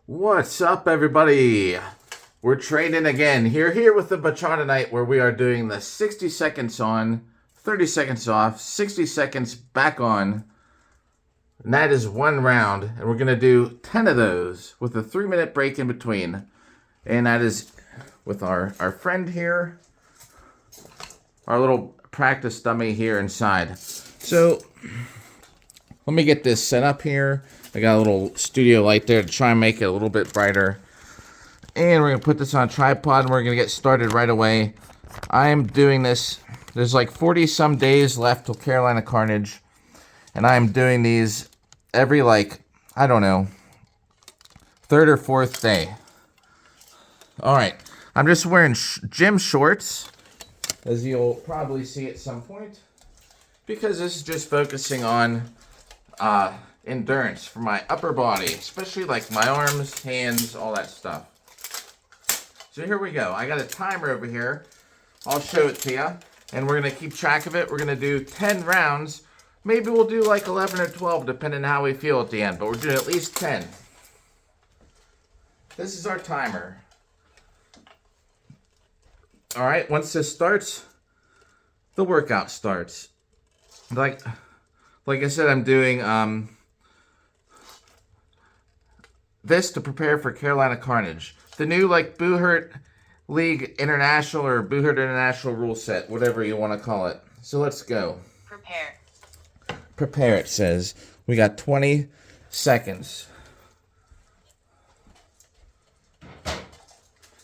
What's up, everybody? We're training again. Here with the Bachata tonight, where we are doing the 60 seconds on, 30 seconds off, 60 seconds back on. And that is one round. And we're going to do 10 of those with a 3-minute break in between. And that is with our friend here. Our little practice dummy here inside. So, let me get this set up here. I got a little studio light there to try and make it a little bit brighter. And we're going to put this on a tripod and we're going to get started right away. I am doing this. There's like 40 some days left till Carolina Carnage. And I am doing these every I don't know, third or fourth day. Alright. I'm just wearing gym shorts, as you'll probably see at some point. Because this is just focusing on endurance for my upper body, especially like my arms, hands, all that stuff. So here we go. I got a timer over here. I'll show it to you, and we're gonna keep track of it. We're gonna do 10 rounds. Maybe we'll do like 11 or 12, depending on how we feel at the end. But we're doing at least 10. This is our timer. All right. Once this starts, the workout starts. Like I said, I'm doing this to prepare for Carolina Carnage. The new Buhurt League International or Buhurt International rule set, whatever you want to call it. So let's go. Prepare, it says. We got 20 seconds.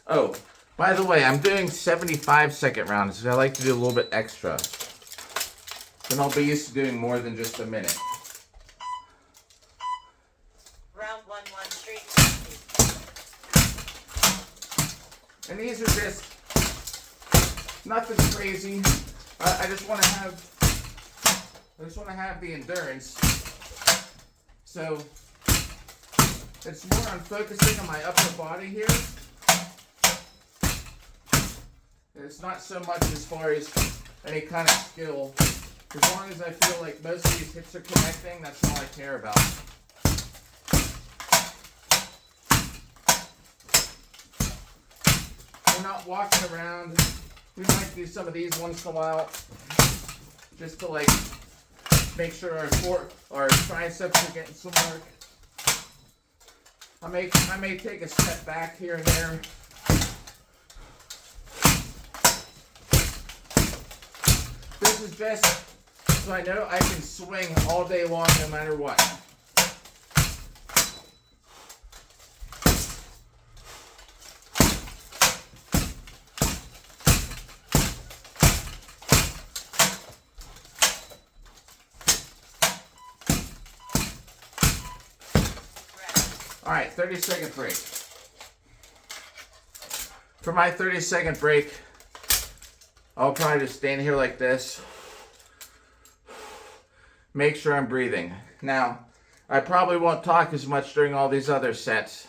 Oh, by the way, I'm doing 75-second rounds. I like to do a little bit extra. Then I'll be used to doing more than just a minute. Round 1, straight. And these are just nothing crazy. I just want to have the endurance. So it's more on focusing on my upper body here. It's not so much as far as any kind of skill. As long as I feel like most of these hits are connecting, that's all I care about. We're not walking around. We might do some of these once in a while, just to make sure our triceps are getting some work. I may take a step back here and there. This is just so I know I can swing all day long no matter what. Alright, 30-second break. For my 30-second break, I'll probably just stand here like this. Make sure I'm breathing. Now, I probably won't talk as much during all these other sets.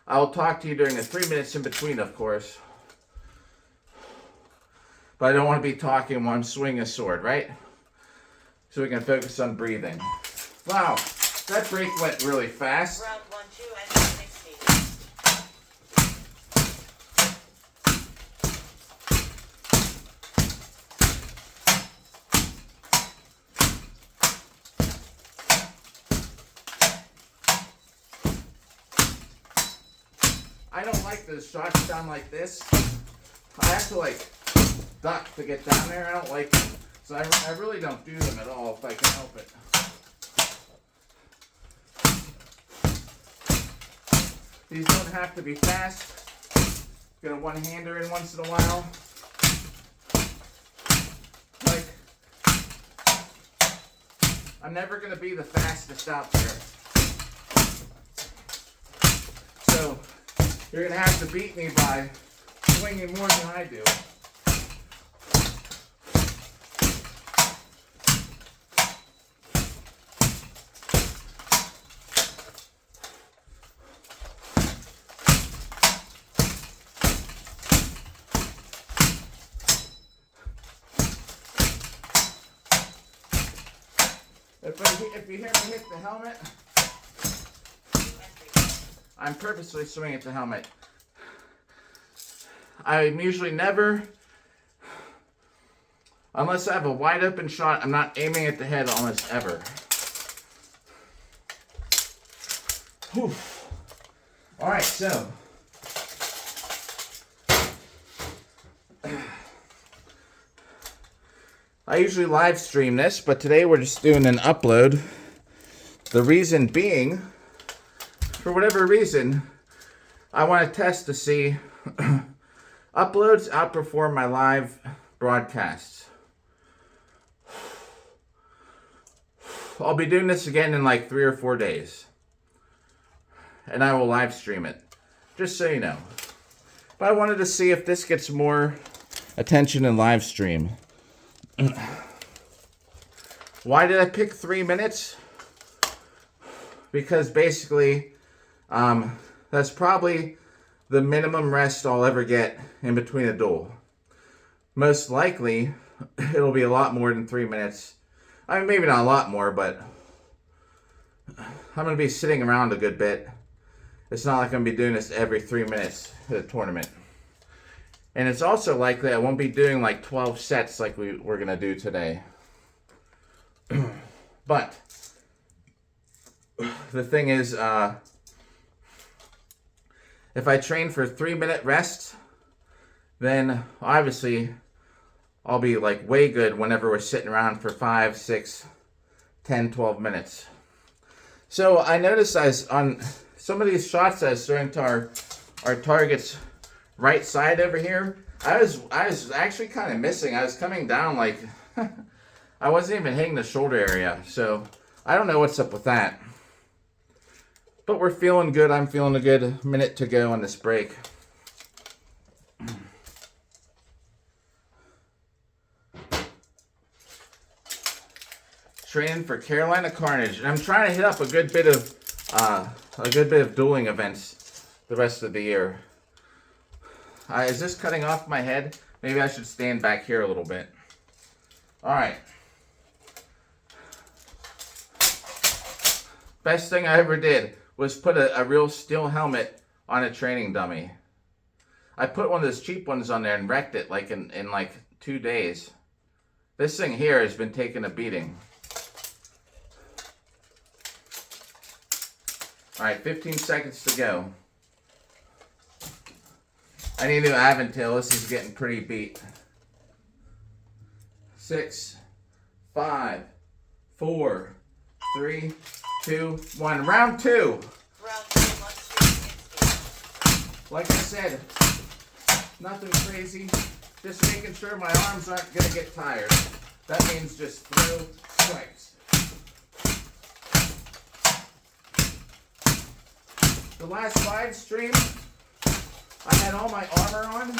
I'll talk to you during the 3 minutes in between, of course. But I don't want to be talking while I'm swinging a sword, right? So we can focus on breathing. Wow, that break went really fast. Round 1, 2, and 60. I don't like those shots down like this. I have to duck to get down there. I don't like them. So I really don't do them at all if I can help it. These don't have to be fast. Get a one-hander in once in a while. I'm never going to be the fastest out there. So you're going to have to beat me by swinging more than I do. If you hear me hit the helmet, I'm purposely swinging at the helmet. I'm usually never, unless I have a wide open shot, I'm not aiming at the head almost ever. Whew. All right, so I usually live stream this, but today we're just doing an upload. The reason being, for whatever reason, I want to test to see uploads outperform my live broadcasts. I'll be doing this again in like 3 or 4 days. And I will live stream it. Just so you know. But I wanted to see if this gets more attention in live stream. Why did I pick 3 minutes? Because basically, that's probably the minimum rest I'll ever get in between a duel. Most likely, it'll be a lot more than 3 minutes. I mean, maybe not a lot more, but I'm going to be sitting around a good bit. It's not like I'm going to be doing this every 3 minutes at a tournament. And it's also likely I won't be doing like 12 sets like we're going to do today. But the thing is, if I train for 3-minute rests, then obviously I'll be like way good whenever we're sitting around for 5, 6, 10, 12 minutes. So I noticed on some of these shots I was throwing to our target's right side over here, I was actually kind of missing. I was coming down like I wasn't even hitting the shoulder area. So I don't know what's up with that. But we're feeling good. I'm feeling a good minute to go on this break. Training for Carolina Carnage, and I'm trying to hit up a good bit of dueling events the rest of the year. Is this cutting off my head? Maybe I should stand back here a little bit. All right. Best thing I ever did was put a real steel helmet on a training dummy. I put one of those cheap ones on there and wrecked it like in like 2 days. This thing here has been taking a beating. All right, 15 seconds to go. I need a new Aventail. This is getting pretty beat. 6, 5, 4, 3, 2, 1. Round 2. Round 2, 160. Like I said, nothing crazy. Just making sure my arms aren't going to get tired. That means just throw strikes. The last live stream, I had all my armor on.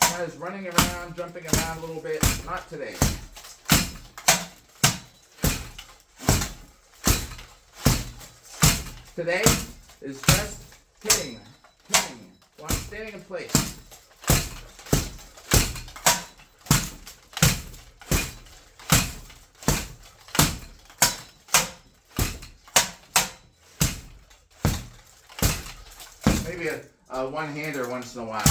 I was running around, jumping around a little bit. Not today. Today is just hitting while I'm standing in place. Maybe a one-hander once in a while.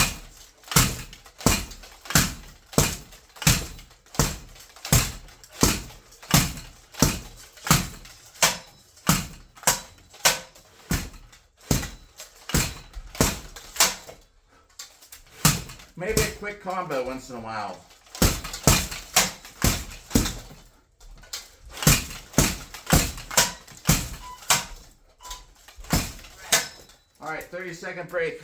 Maybe a quick combo once in a while. All right, 30-second break.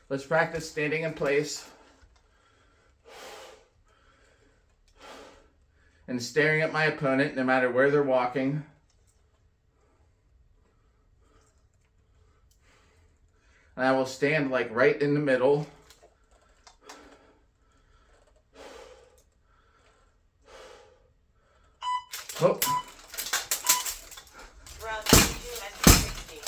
Let's practice standing in place and staring at my opponent no matter where they're walking. And I will stand like right in the middle. Oh. Round 2 and 60.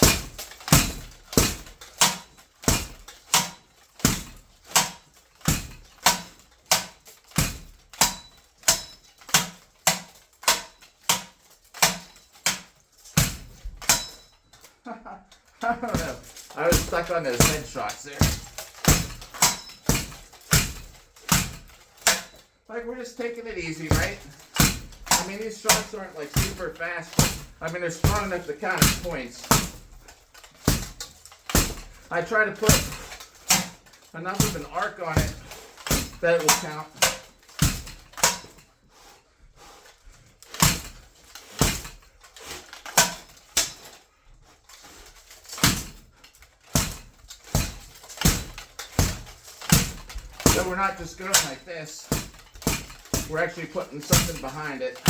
I don't know. I was stuck on those headshots there. Like, we're just taking it easy, right? I mean, these shots aren't like super fast. I mean, they're strong enough to count as points. I try to put enough of an arc on it that it will count. So we're not just going like this. We're actually putting something behind it.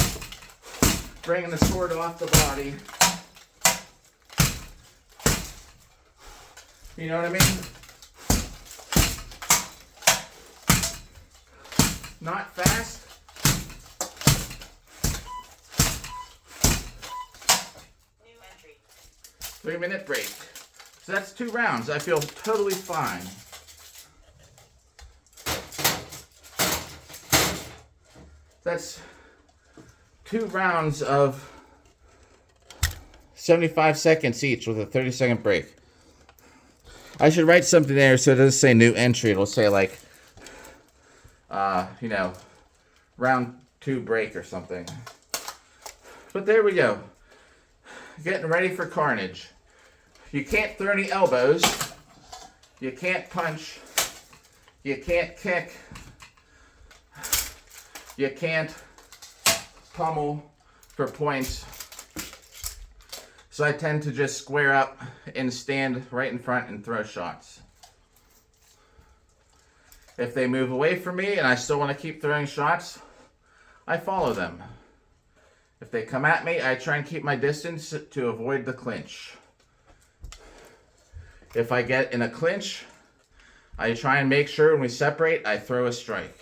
Bringing the sword off the body. You know what I mean? Not fast. New entry. 3-minute break. So that's 2 rounds. I feel totally fine. That's 2 rounds of 75 seconds each with a 30-second break. I should write something there so it doesn't say new entry. It'll say like, you know, round 2 break or something. But there we go. Getting ready for Carnage. You can't throw any elbows. You can't punch. You can't kick. You can't pummel for points. So I tend to just square up and stand right in front and throw shots. If they move away from me and I still want to keep throwing shots, I follow them. If they come at me, I try and keep my distance to avoid the clinch. If I get in a clinch, I try and make sure when we separate, I throw a strike.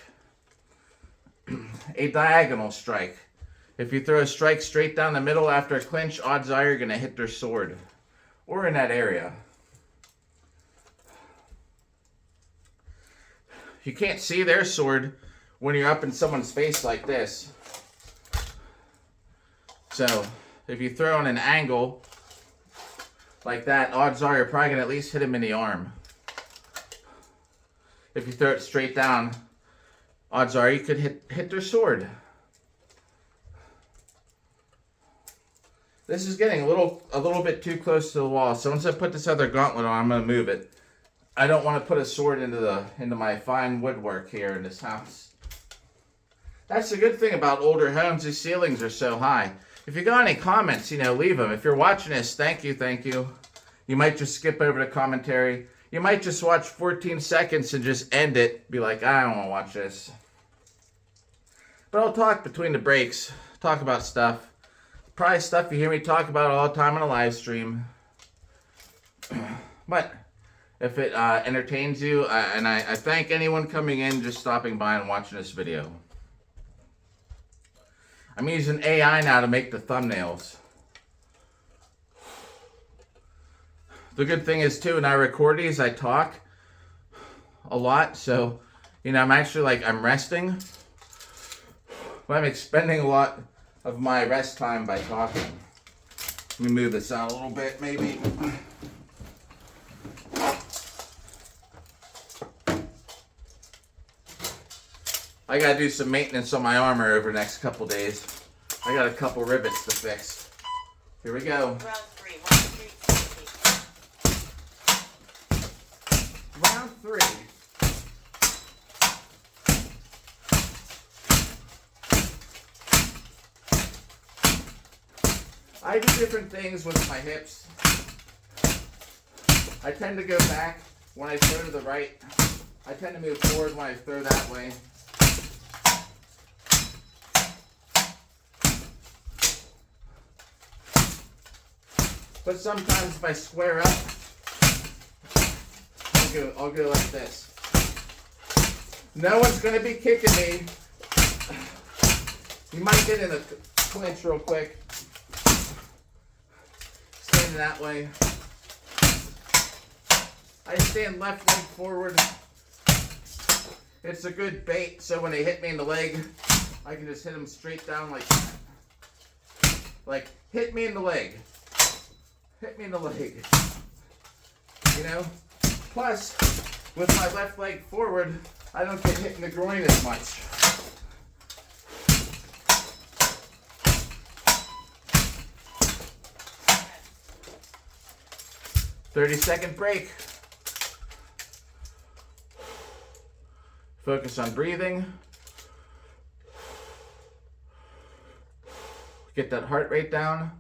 A diagonal strike. If you throw a strike straight down the middle after a clinch, odds are you're going to hit their sword. Or in that area. You can't see their sword when you're up in someone's face like this. So, if you throw on an angle like that, odds are you're probably going to at least hit him in the arm. If you throw it straight down, odds are you could hit their sword. This is getting a little bit too close to the wall. So once I put this other gauntlet on, I'm going to move it. I don't want to put a sword into my fine woodwork here in this house. That's the good thing about older homes. These ceilings are so high. If you got any comments, leave them. If you're watching this, thank you, thank you. You might just skip over the commentary. You might just watch 14 seconds and just end it. Be like, I don't want to watch this. But I'll talk between the breaks. Talk about stuff. Probably stuff you hear me talk about all the time on a live stream. But if it entertains you, and I thank anyone coming in, just stopping by and watching this video. I'm using AI now to make the thumbnails. The good thing is too, when I record these, I talk a lot. So, I'm actually I'm resting. But I'm expending a lot of my rest time by talking. Let me move this out a little bit, maybe. I gotta do some maintenance on my armor over the next couple days. I got a couple rivets to fix. Here we go. Round 3. 1, 3, 60. Round 3. I do different things with my hips. I tend to go back when I throw to the right. I tend to move forward when I throw that way. But sometimes if I square up, I'll go like this. No one's going to be kicking me. You might get in a clinch real quick. Standing that way. I stand left leg forward. It's a good bait, so when they hit me in the leg, I can just hit them straight down like that. Like, hit me in the leg. hit me in the leg. You know? Plus, with my left leg forward, I don't get hit in the groin as much. "30-second break. Focus on breathing. Get that heart rate down.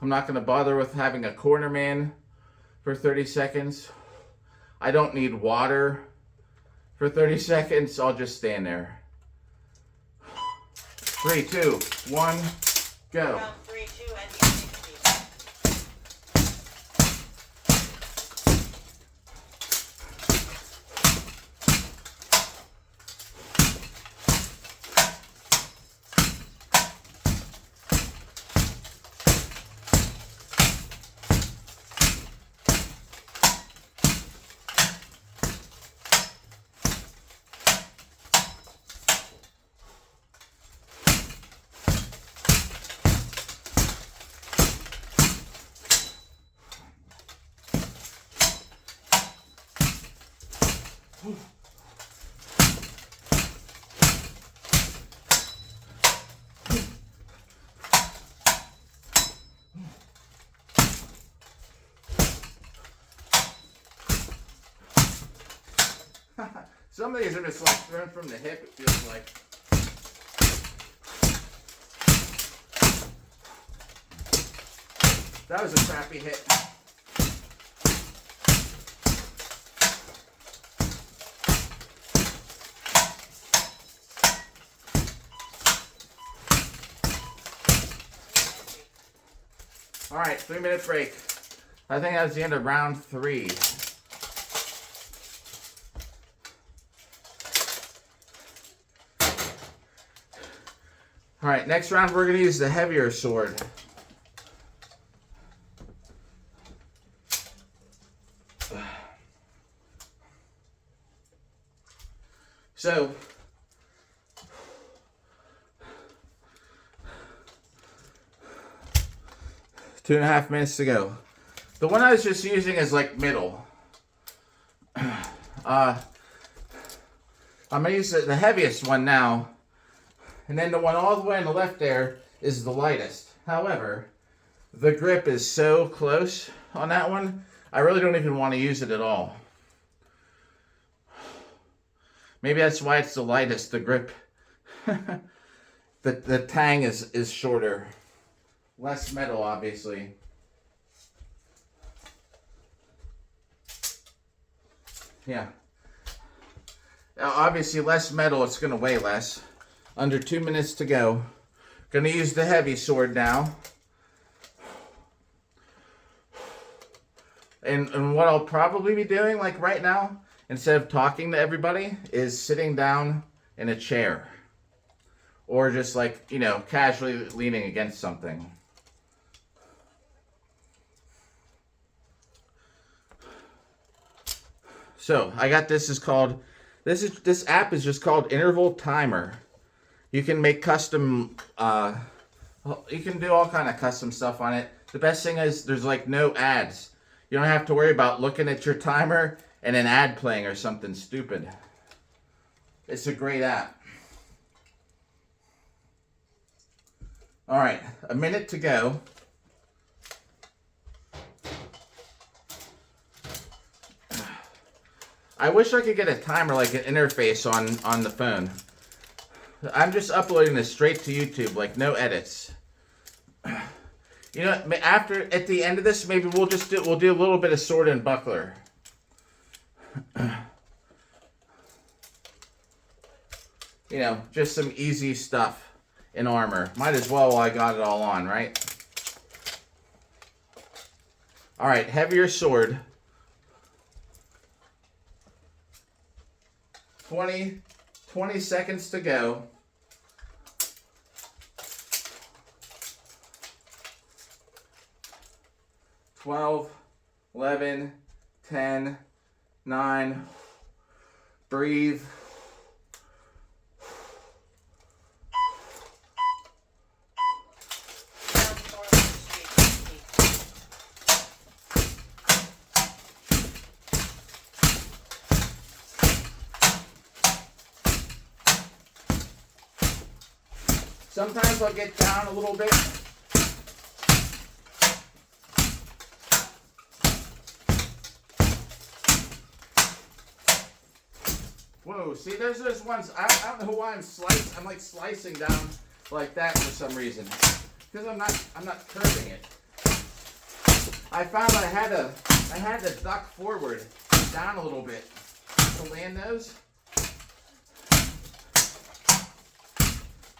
I'm not going to bother with having a corner man for 30 seconds. I don't need water for 30 seconds. I'll just stand there. 3, 2, 1, go. Round 3, 2, and 60. Some of these are just like thrown from the hip, it feels like. That was a crappy hit. All right, 3-minute break. I think that was the end of round 3. All right, next round we're going to use the heavier sword. So, two and a half minutes to go. The one I was just using is like middle. I'm going to use the heaviest one now. And then the one all the way on the left there is the lightest. However, the grip is so close on that one, I really don't even want to use it at all. Maybe that's why it's the lightest, the grip. the tang is shorter. Less metal, obviously. Yeah. Now, obviously, less metal, it's going to weigh less. Under 2 minutes to go. Going to use the heavy sword now. And what I'll probably be doing, like right now, instead of talking to everybody, is sitting down in a chair. Or just like, you know, casually leaning against something. So, I got this this app is just called Interval Timer. You can make custom, you can do all kind of custom stuff on it. The best thing is there's like no ads. You don't have to worry about looking at your timer and an ad playing or something stupid. It's a great app. All right, a minute to go. I wish I could get a timer like an interface on the phone. I'm just uploading this straight to YouTube, like no edits. You know, at the end of this, maybe we'll do a little bit of sword and buckler. You know, just some easy stuff in armor. Might as well while I got it all on, right? All right, heavier sword. 20 seconds to go. Twelve, 11, 10, 9. Breathe. Sometimes I'll get down a little bit. Whoa, see, there's those ones, I don't know why I'm like slicing down like that for some reason. Because I'm not curving it. I found I had to duck forward, down a little bit to land those.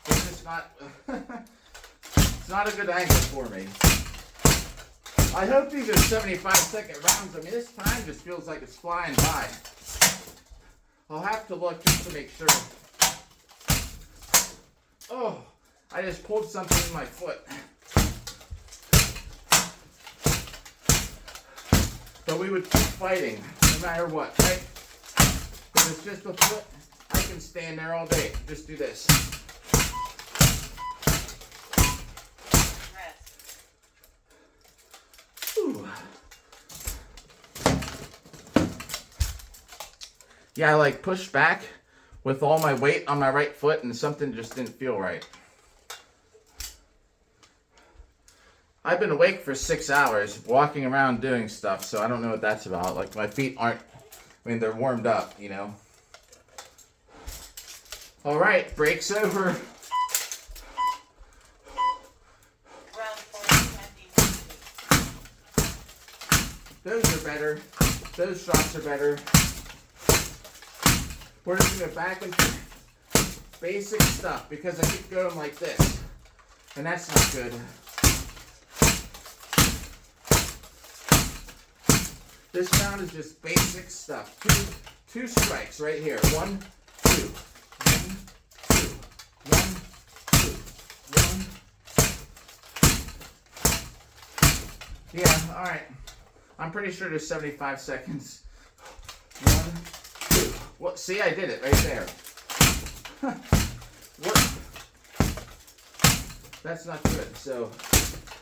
It's just not, it's not a good angle for me. I hope these are 75-second rounds. I mean, this time just feels like it's flying by. I'll have to look just to make sure. Oh, I just pulled something in my foot. But we would keep fighting, no matter what, right? If it's just a foot, I can stand there all day. Just do this. Ooh. Yeah, I like pushed back with all my weight on my right foot and something just didn't feel right. I've been awake for 6 hours, walking around doing stuff, so I don't know what that's about. Like, my feet aren't, I mean, they're warmed up, you know. All right, break's over. Those are better. Those shots are better. We're just going to back and forth. Basic stuff, because I keep going like this. And that's not good. This round is just basic stuff. Two strikes right here. 1, 2. 1, 2. 1, 2. 1. Yeah, alright. I'm pretty sure there's 75 seconds. 1, 2. Well, see, I did it right there. What? That's not good. So,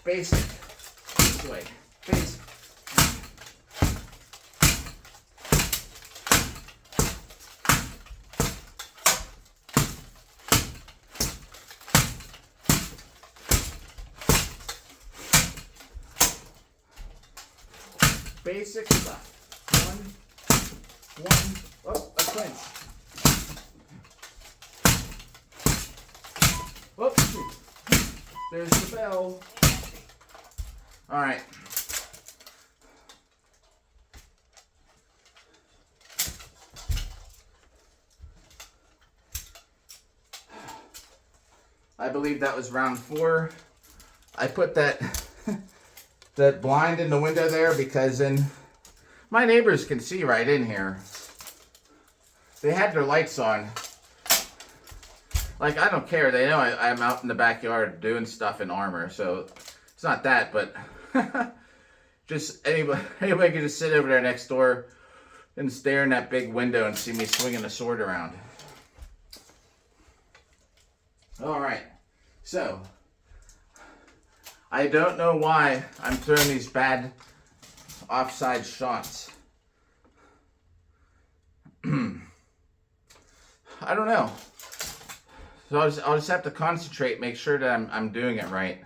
basic. This way. Basic. Basic stuff. 1, 1. Oh, a clinch. Oh, there's the bell. All right. I believe that was round 4. I put that that blind in the window there because then my neighbors can see right in here. They had their lights on. Like, I don't care. They know I'm out in the backyard doing stuff in armor, so it's not that, but just anybody can just sit over there next door and stare in that big window and see me swinging the sword around. All right, so I don't know why I'm throwing these bad offside shots. I don't know. So I'll just have to concentrate, make sure that I'm doing it right.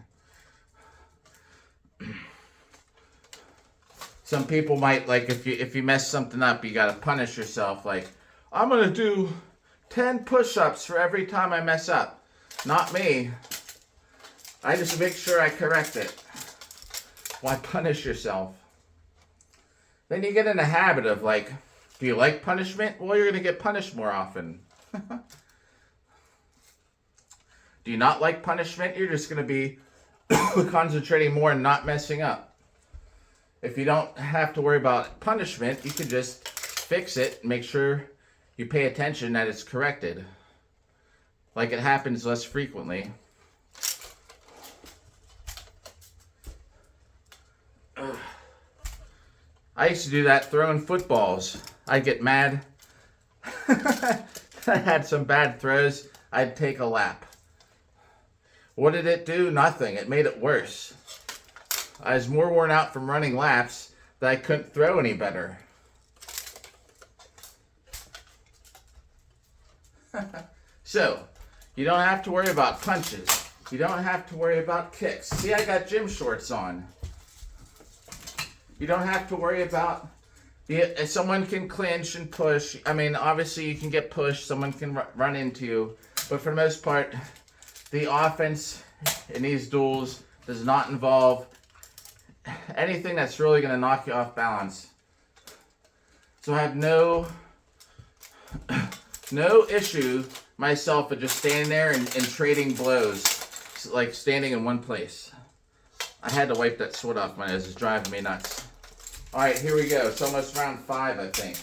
Some people might, like, if you mess something up, you gotta punish yourself. Like, I'm gonna do 10 push-ups for every time I mess up. Not me. I just make sure I correct it. Why punish yourself? Then you get in the habit of, like, do you like punishment? Well, you're gonna get punished more often. Do you not like punishment? You're just going to be concentrating more and not messing up. If you don't have to worry about punishment, you can just fix it and make sure you pay attention that it's corrected. Like it happens less frequently. I used to do that throwing footballs. I'd get mad. I had some bad throws. I'd take a lap. What did it do? Nothing. It made it worse. I was more worn out from running laps that I couldn't throw any better. So, you don't have to worry about punches. You don't have to worry about kicks. See, I got gym shorts on. You don't have to worry about... someone can clinch and push. I mean, obviously you can get pushed. Someone can run into you. But for the most part, the offense in these duels does not involve anything that's really going to knock you off balance. So I have no issue myself with just standing there and trading blows. Like standing in one place. I had to wipe that sweat off, man. It was driving me nuts. Alright, here we go. It's almost round 5, I think.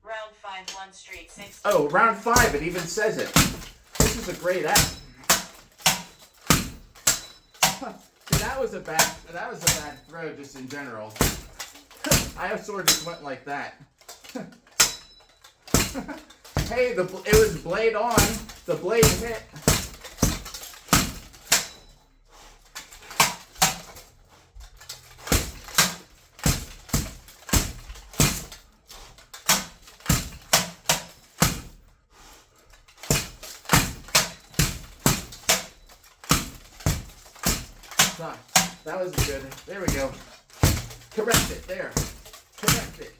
Round 5, 1 street, 6. Oh, round 5, it even says it. This is a great app. See, that was a bad throw just in general. I have sword just went like that. Hey, it was blade on. The blade hit. That was good. There we go. Correct it. There. Correct it.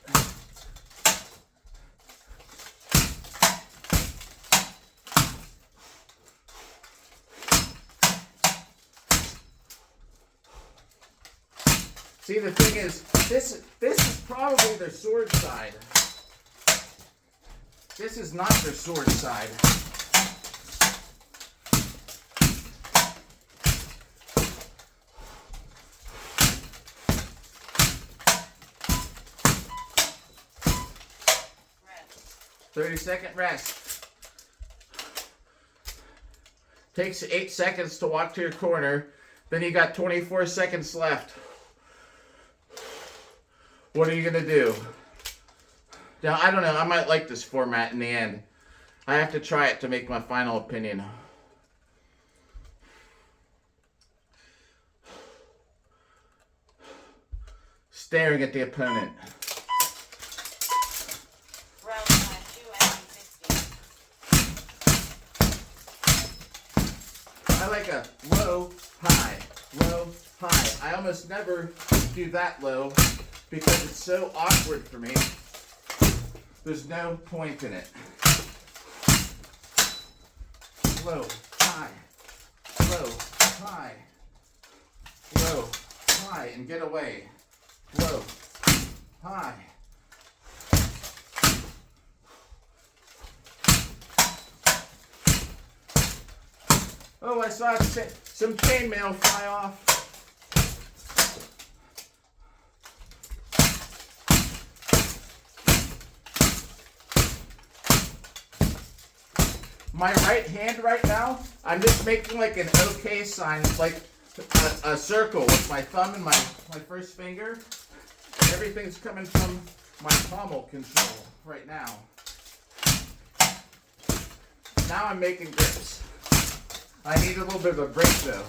See, the thing is, this is probably their sword side. This is not their sword side. Rest. 30-second rest. Takes 8 seconds to walk to your corner. Then you got 24 seconds left. What are you going to do? Now, I don't know. I might like this format in the end. I have to try it to make my final opinion. Staring at the opponent. Round 5, 2 and 60. I like a low, high, low, high. I almost never do that low because it's so awkward for me. There's no point in it. Low, high, low, high, low, high, and get away. Low, high. Oh, I saw some chainmail fly off. My right hand right now, I'm just making like an OK sign, like a circle with my thumb and my first finger. Everything's coming from my pommel control right now. Now I'm making grips. I need a little bit of a break though.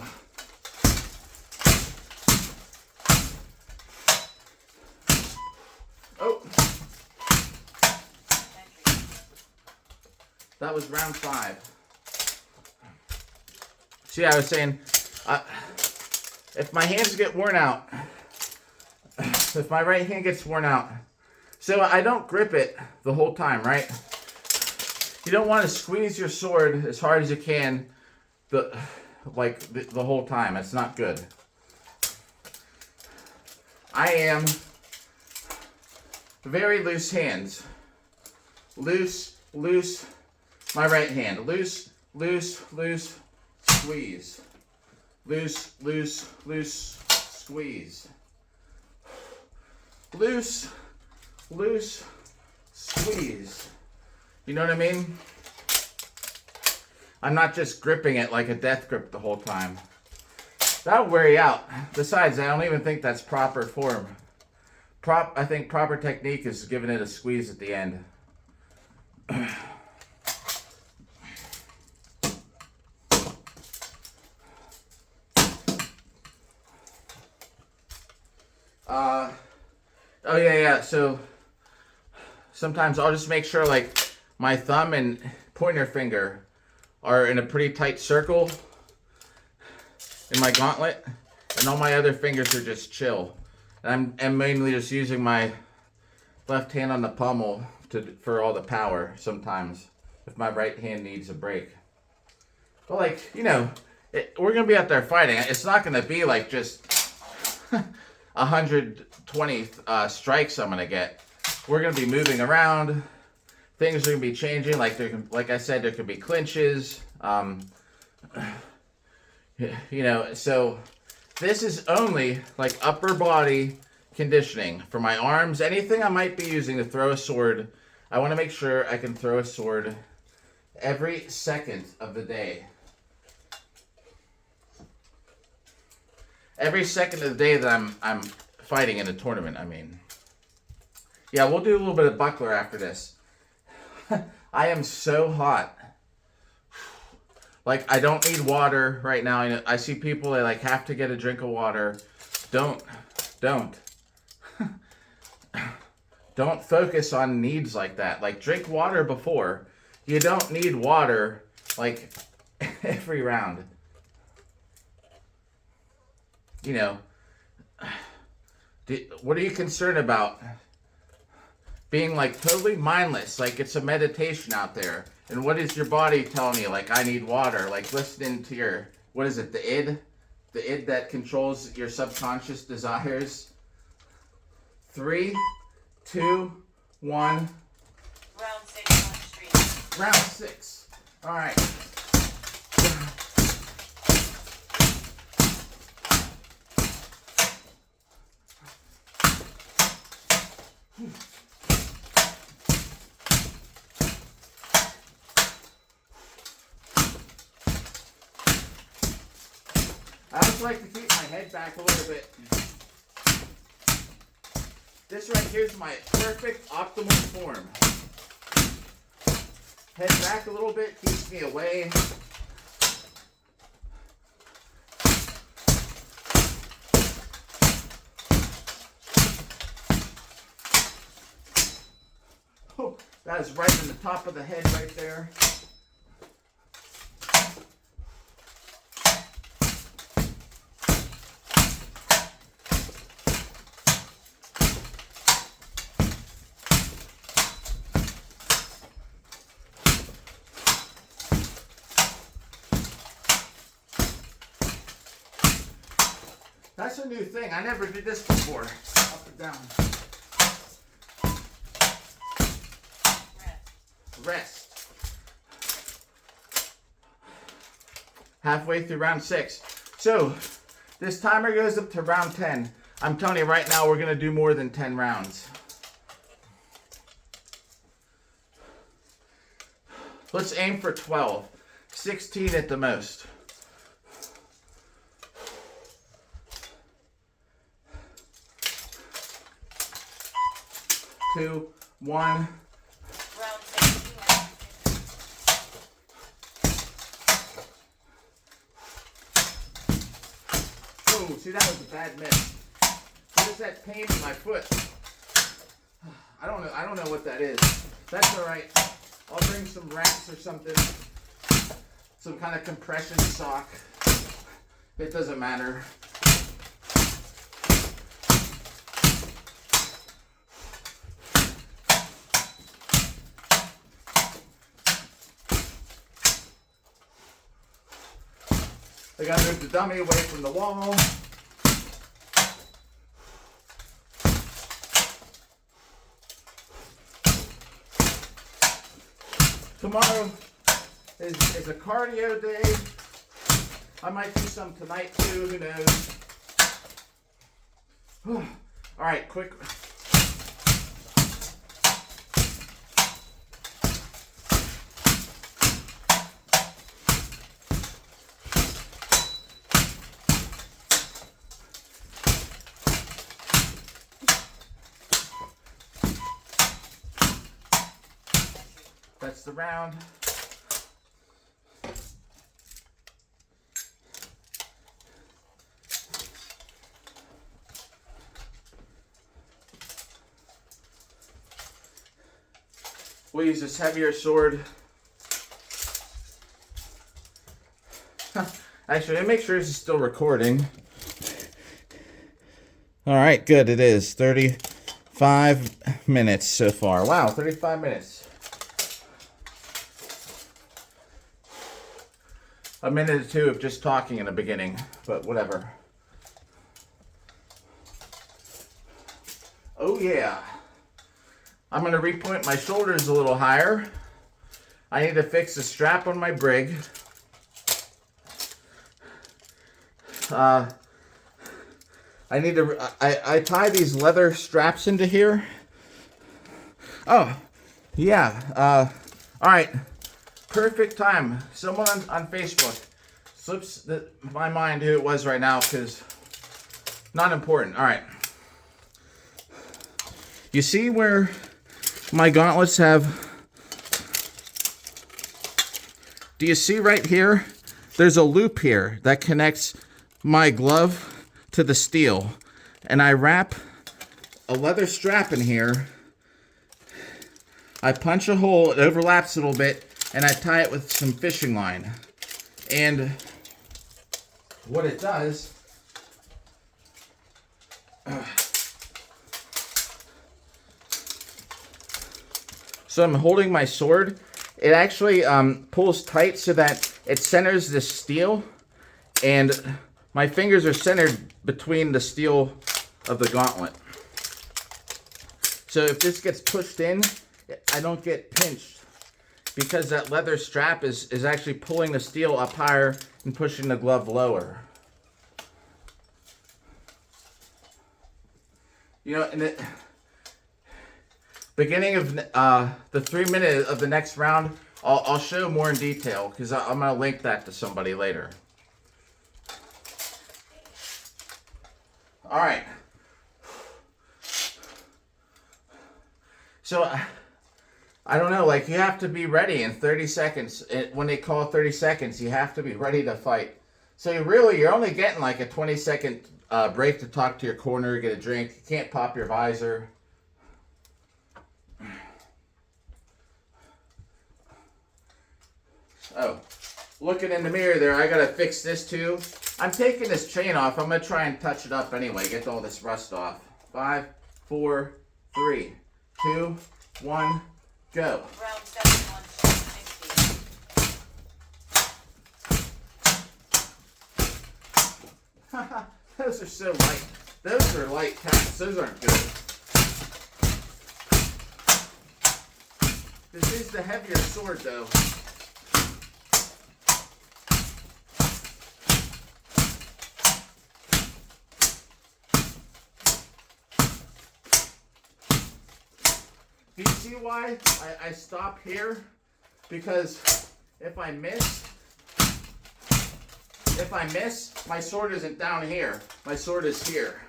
Oh. That was round 5. See, I was saying, if my hands get worn out, if my right hand gets worn out, so I don't grip it the whole time, right? You don't want to squeeze your sword as hard as you can the whole time. It's not good. I am very loose hands. Loose, my right hand. Loose, squeeze. Loose, squeeze. Loose, squeeze. You know what I mean? I'm not just gripping it like a death grip the whole time. That'll wear you out. Besides, I don't even think that's proper form. I think proper technique is giving it a squeeze at the end. Oh yeah. So sometimes I'll just make sure like my thumb and pointer finger are in a pretty tight circle in my gauntlet, and all my other fingers are just chill. And I'm mainly just using my left hand on the pommel for all the power sometimes if my right hand needs a break. But like, you know, we're going to be out there fighting. It's not going to be like just 120 strikes I'm going to get. We're going to be moving around. Things are going to be changing. Like I said, there could be clinches. You know, so this is only like upper body conditioning for my arms. Anything I might be using to throw a sword, I want to make sure I can throw a sword every second of the day. Every second of the day that I'm fighting in a tournament, I mean. Yeah, we'll do a little bit of buckler after this. I am so hot. Like, I don't need water right now. I see people, they like have to get a drink of water. Don't. Don't focus on needs like that. Like, drink water before. You don't need water, like, every round. You know, what are you concerned about? Being, like, totally mindless. Like, it's a meditation out there. And what is your body telling you? Like, I need water. Like, listening to your, what is it, the id? The id that controls your subconscious desires. 3, 2, 1. Round 6 on street. Round 6. All right. I always like to keep my head back a little bit. This right here is my perfect optimal form. Head back a little bit, keeps me away. Oh, that is right in the top of the head right there. That's a new thing. I never did this before. Up and down. Rest. Halfway through round 6. So, this timer goes up to round 10. I'm telling you right now, we're going to do more than 10 rounds. Let's aim for 12. 16 at the most. 2, 1. Round 17 on Oh, see, that was a bad miss. What is that pain in my foot? I don't know what that is. That's all right. I'll bring some wraps or something. Some kind of compression sock. It doesn't matter. I gotta move the dummy away from the wall. Tomorrow is a cardio day. I might do some tonight too, who knows. All right, quick. That's the round. we'll use this heavier sword. Actually, let me make sure this is still recording. All right, good. It is 35 minutes so far. Wow, 35 minutes. A minute or two of just talking in the beginning, but whatever. Oh yeah. I'm going to repoint my shoulders a little higher. I need to fix the strap on my brig. I tie these leather straps into here. Oh, yeah. All right. Perfect time. Someone on Facebook slips my mind who it was right now because not important. All right. You see where my gauntlets have... Do you see right here? There's a loop here that connects my glove to the steel. And I wrap a leather strap in here. I punch a hole, it overlaps a little bit, and I tie it with some fishing line. And what it does... So I'm holding my sword. It actually pulls tight so that it centers the steel, and my fingers are centered between the steel of the gauntlet. So if this gets pushed in, I don't get pinched because that leather strap is actually pulling the steel up higher and pushing the glove lower. You know, in the beginning of the 3 minute of the next round, I'll show more in detail because I'm going to link that to somebody later. All right. So, I don't know, like you have to be ready in 30 seconds. When they call 30 seconds, you have to be ready to fight. So you're only getting like a 20-second break to talk to your corner, get a drink. You can't pop your visor. Oh, looking in the mirror there, I gotta fix this too. I'm taking this chain off. I'm gonna try and touch it up anyway, get all this rust off. 5, 4, 3, 2, 1, go. Round 7 on street 60. Those are so light. Those are light cats. Those aren't good. This is the heavier sword though. Do you see why I stop here? Because if I miss, my sword isn't down here. My sword is here.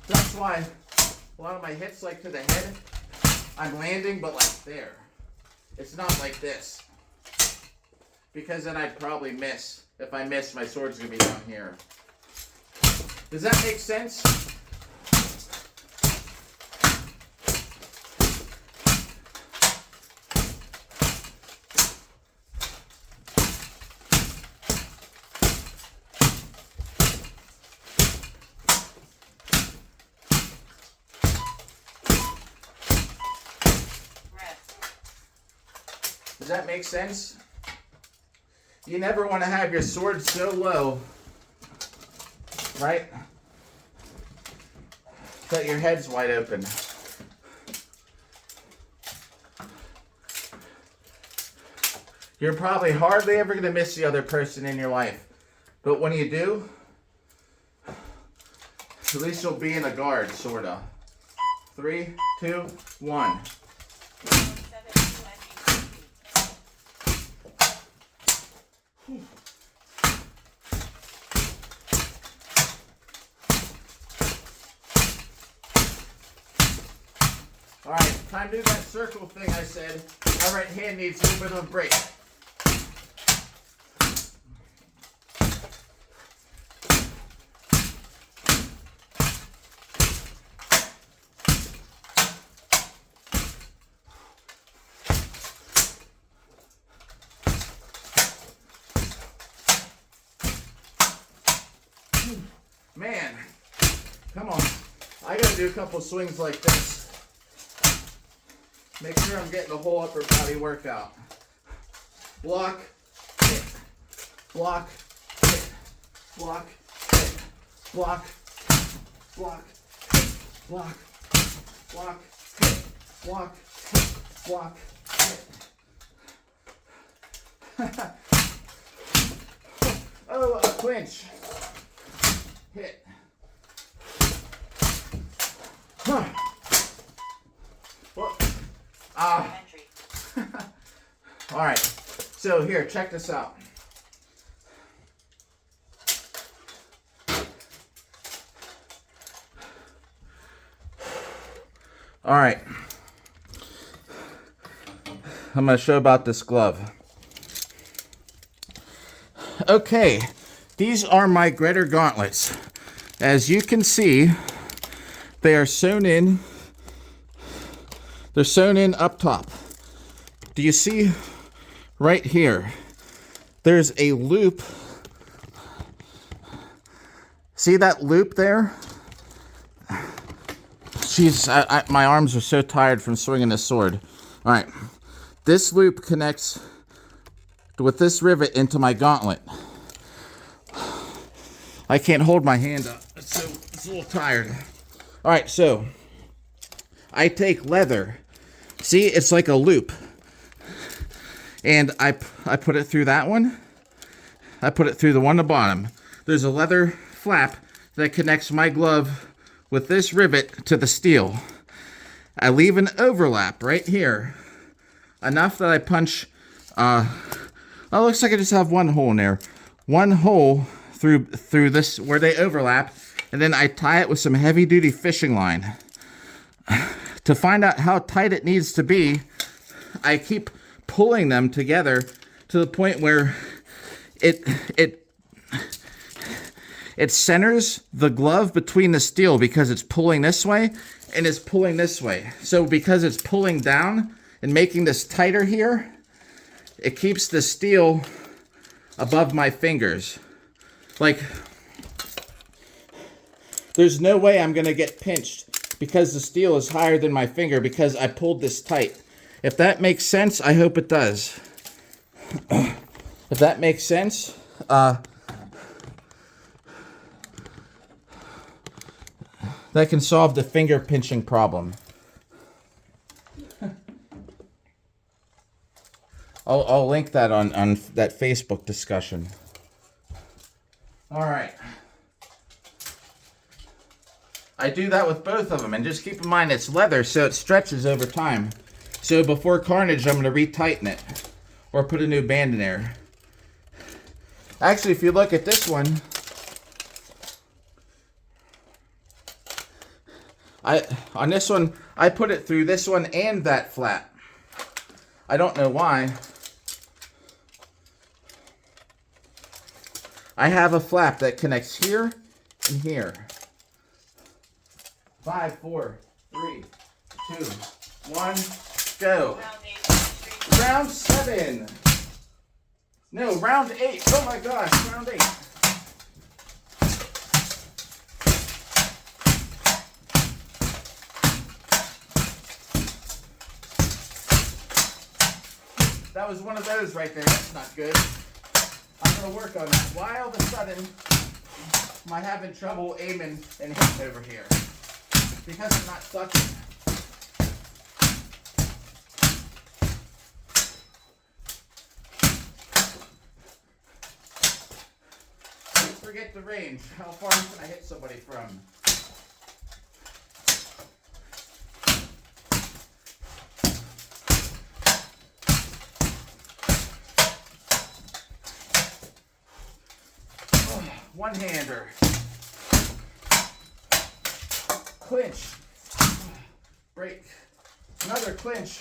That's why a lot of my hits, like to the head, I'm landing, but like there. It's not like this. Because then I'd probably miss. If I miss, my sword's gonna be down here. Does that make sense? Does that make sense? You never want to have your sword so low, right? That your head's wide open. You're probably hardly ever going to miss the other person in your life. But when you do, at least you'll be in a guard, sort of. 3, 2, 1. Alright, time to do that circle thing I said. My right hand needs a little bit of a break. Man, come on. I gotta do a couple swings like this. Make sure I'm getting the whole upper body workout. Block, hit, block, hit, block, hit, block, block, hit, block, block, hit, block, hit, block, hit. Oh, a clinch. Hit. Huh. Well, Entry. all right. So here, check this out. All right. I'm going to show about this glove. Okay, these are my Gritter gauntlets. As you can see, they are sewn in. They're sewn in up top. Do you see right here? There's a loop. See that loop there? Jeez, my arms are so tired from swinging this sword. All right, this loop connects with this rivet into my gauntlet. I can't hold my hand up, so it's a little tired. All right, so I take leather. See, it's like a loop. And I put it through that one. I put it through the one at the bottom. There's a leather flap that connects my glove with this rivet to the steel. I leave an overlap right here. Enough that I punch, oh, it looks like I just have one hole in there. One hole through this where they overlap, and then I tie it with some heavy-duty fishing line. To find out how tight it needs to be, I keep pulling them together to the point where it centers the glove between the steel because it's pulling this way and it's pulling this way. So because it's pulling down and making this tighter here, it keeps the steel above my fingers. Like, there's no way I'm gonna get pinched because the steel is higher than my finger because I pulled this tight. If that makes sense, I hope it does. If that makes sense, that can solve the finger pinching problem. I'll link that on that Facebook discussion. All right. I do that with both of them, and just keep in mind it's leather, so it stretches over time. So before Carnage, I'm going to retighten it or put a new band in there. Actually, if you look at this one, on this one, I put it through this one and that flap. I don't know why. I have a flap that connects here and here. 5, 4, 3, 2, 1, go. Round 7. No, round 8. Oh my gosh, round 8. That was one of those right there. That's not good. I'm going to work on that. Why all of a sudden am I having trouble aiming and hitting over here? Because I'm not sucking. Don't forget the range. How far can I hit somebody from? One-hander. Clinch. Break. Another clinch.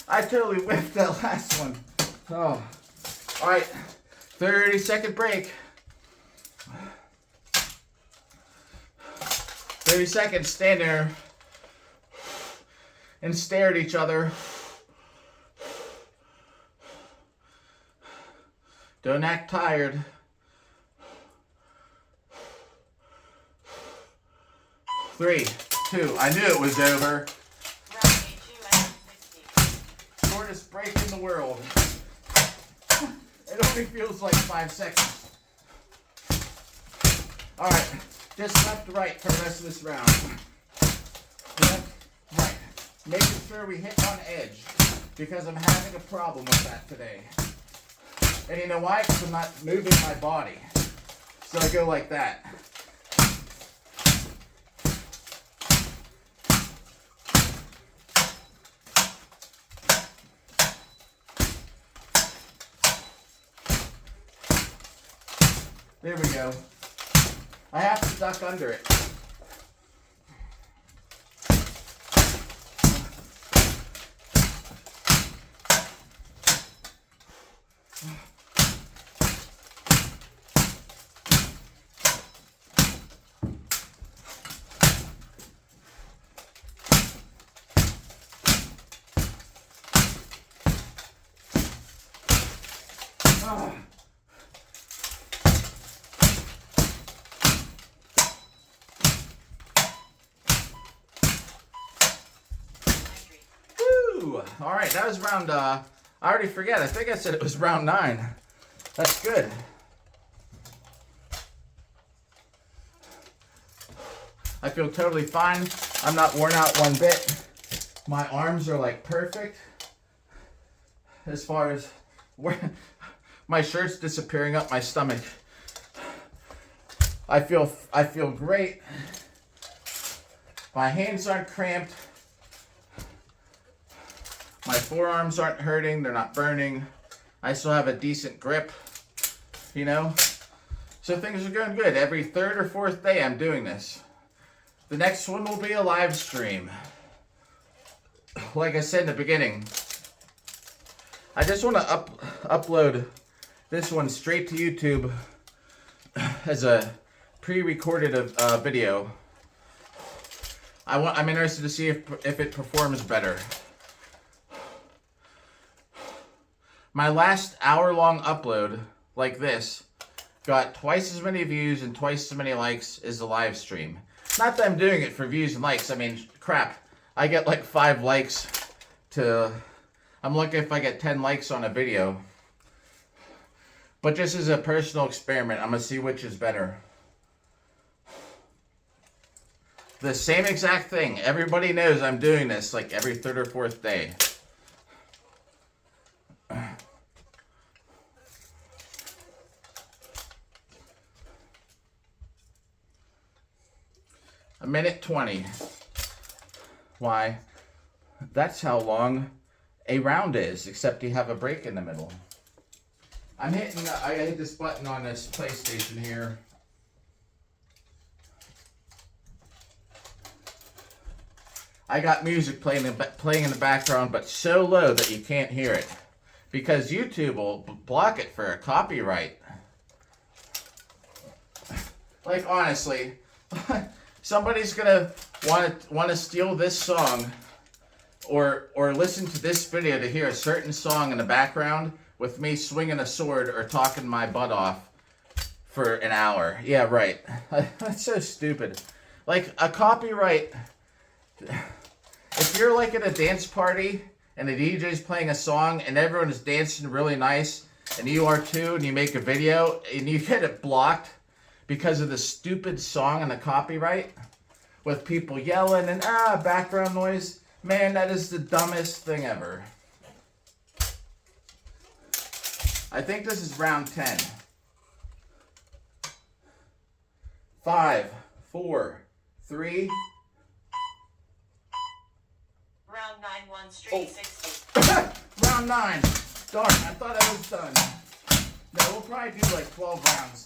I totally whiffed that last one. Oh. All right. 30-second break. 30 seconds, stand there and stare at each other. Don't act tired. 3, 2, I knew it was over. Round 82 and 60. Shortest break in the world. It only feels like 5 seconds. Alright, just left, right for the rest of this round. Left, right. Making sure we hit on edge, because I'm having a problem with that today. And you know why? Because I'm not moving my body. So I go like that. There we go. I have to duck under it. All right, that was round, I already forget. I think I said it was round 9. That's good. I feel totally fine. I'm not worn out one bit. My arms are like perfect. As far as where my shirt's disappearing up my stomach. I feel great. My hands aren't cramped. My forearms aren't hurting, they're not burning. I still have a decent grip, you know? So things are going good. Every 3rd or 4th day I'm doing this. The next one will be a live stream. Like I said in the beginning, I just want to upload this one straight to YouTube as a pre-recorded video. I'm interested to see if it performs better. My last hour-long upload, like this, got twice as many views and twice as many likes as the live stream. Not that I'm doing it for views and likes. I mean, crap. I get like 5 likes to... I'm lucky if I get 10 likes on a video. But just as a personal experiment, I'm going to see which is better. The same exact thing. Everybody knows I'm doing this like every 3rd or 4th day. A minute 20. Why? That's how long a round is, except you have a break in the middle. I hit this button on this PlayStation here. I got music playing in the background, but so low that you can't hear it. Because YouTube will block it for a copyright. Like, honestly... Somebody's gonna want to steal this song, or listen to this video to hear a certain song in the background with me swinging a sword or talking my butt off for an hour. Yeah, right. That's so stupid. Like a copyright. If you're like at a dance party and the DJ's playing a song and everyone is dancing really nice, and you are too, and you make a video and you get it blocked because of the stupid song and the copyright, with people yelling and background noise, man, that is the dumbest thing ever. I think this is round 10. 5, 4, 3. Round 9, 1 straight 60. Round 9. Darn, I thought I was done. No, we'll probably do like 12 rounds.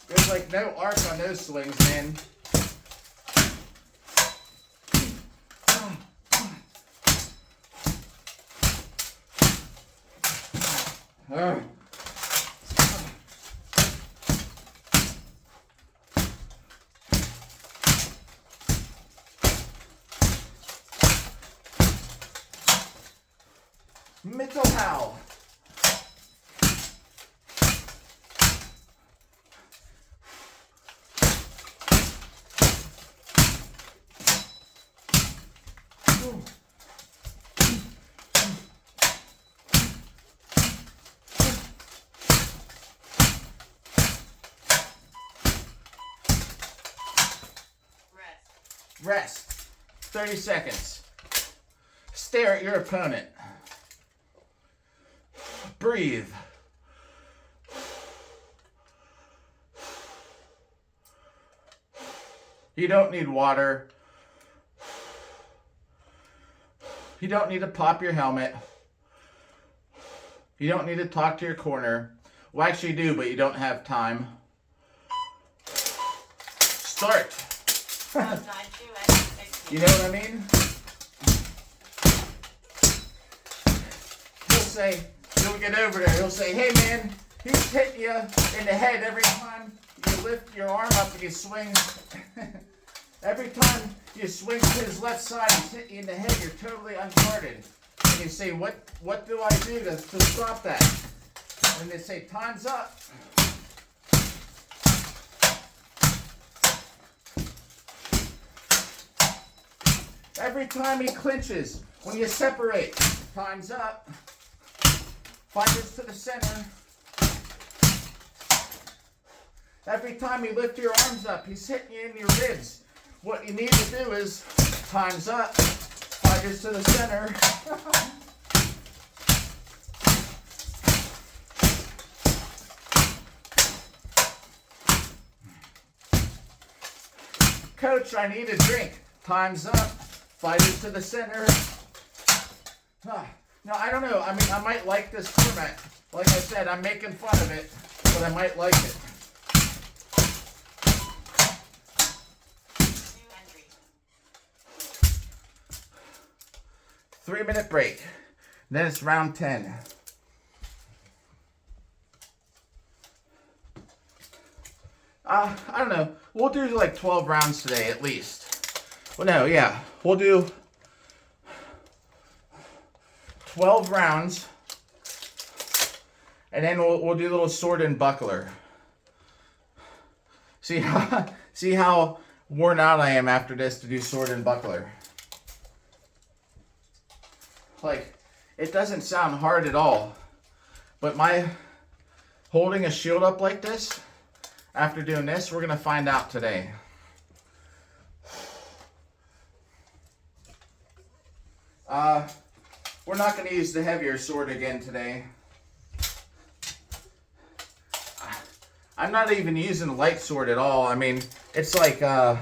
Good like no arc on those swings, man. Mittelhau. Rest. 30 seconds. Stare at your opponent. Breathe. You don't need water. You don't need to pop your helmet. You don't need to talk to your corner. Well, actually you do, but you don't have time. Start. You know what I mean? He'll get over there. He'll say, hey man, he's hitting you in the head every time you lift your arm up and you swing. Every time you swing to his left side, he's hitting you in the head. You're totally unguarded. And you say, what do I do to stop that? And they say, time's up. Every time he clinches, when you separate, time's up. Fingers to the center. Every time you lift your arms up, he's hitting you in your ribs. What you need to do is, time's up. Fingers to the center. Coach, I need a drink. Time's up. Fighters to the center. Now, I don't know. I mean, I might like this format. Like I said, I'm making fun of it, but I might like it. 3-minute break. Then it's round 10. I don't know. We'll do like 12 rounds today at least. Well, no, yeah. We'll do 12 rounds. And then we'll do a little sword and buckler. See how worn out I am after this to do sword and buckler. Like, it doesn't sound hard at all. But my holding a shield up like this, after doing this, we're going to find out today. We're not going to use the heavier sword again today. I'm not even using a light sword at all. I mean, it's like, I